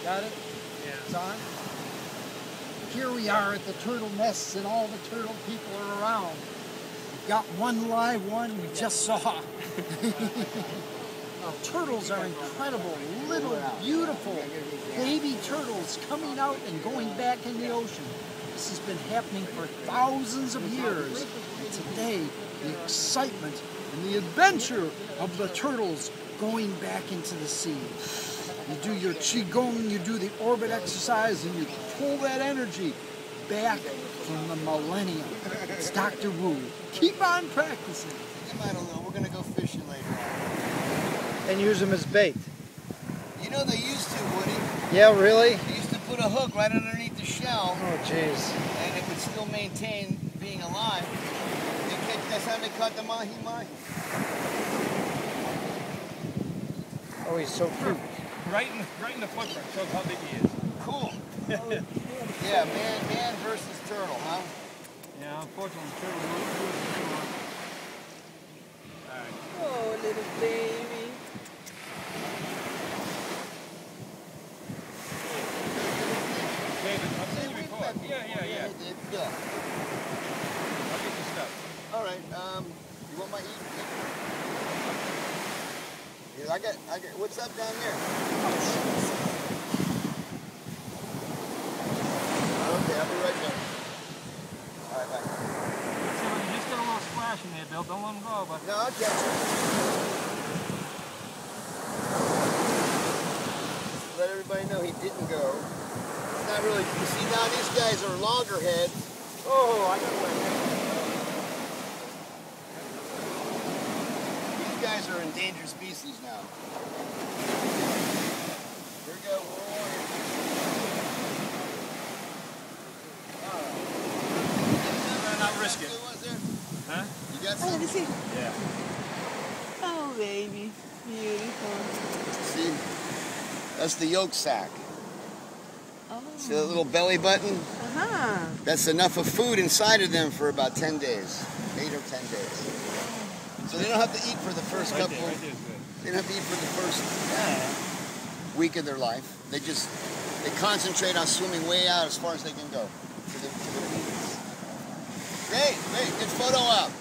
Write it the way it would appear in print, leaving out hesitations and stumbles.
Got it? Yeah. It's on. Here we are at the turtle nests and all the turtle people are around. We've got one live one we just saw. Now, turtles are incredible, little, beautiful baby turtles coming out and going back in the ocean. This has been happening for thousands of years. And today, the excitement and the adventure of the turtles going back into the sea. You do your Qigong, you do the orbit exercise, and you pull that energy back from the millennium. It's Dr. Wu. Keep on practicing. I don't know. We're going to go fishing later on. And use them as bait. You know they used to, Woody. Yeah, really? They used to put a hook right underneath the shell. Oh, jeez. And it would still maintain being alive. That's how they caught the mahi-mahi. Oh, he's so cute. Right in the footprint. Shows how big he is. Cool. Yeah, man versus turtle, huh? Yeah, unfortunately, the turtle moves. Alright. Oh, little baby. David, I've seen you before. Yeah. Yeah. I'll get your stuff. All right. You want my eat? Yeah, I got. What's up down there? Okay, I'll be right back. All right, bye. See, you just got a little splash in there, Bill. Don't let him go, but. No, I'll catch you. Just let everybody know he didn't go. It's not really. You see, now these guys are loggerheads. Oh, I got my. These guys are endangered species now. Here we go. Not risk it. Huh? You got Oh, some? let me see. Yeah. Oh, baby. Beautiful. See? That's the yolk sac. Oh. See that little belly button? Uh-huh. That's enough of food inside of them for about 10 days. 8 or 10 days. So they don't have to eat for the first couple. Right there is good. They don't have to eat for the first week of their life. They concentrate on swimming way out as far as they can go to their needs. Great, good photo op.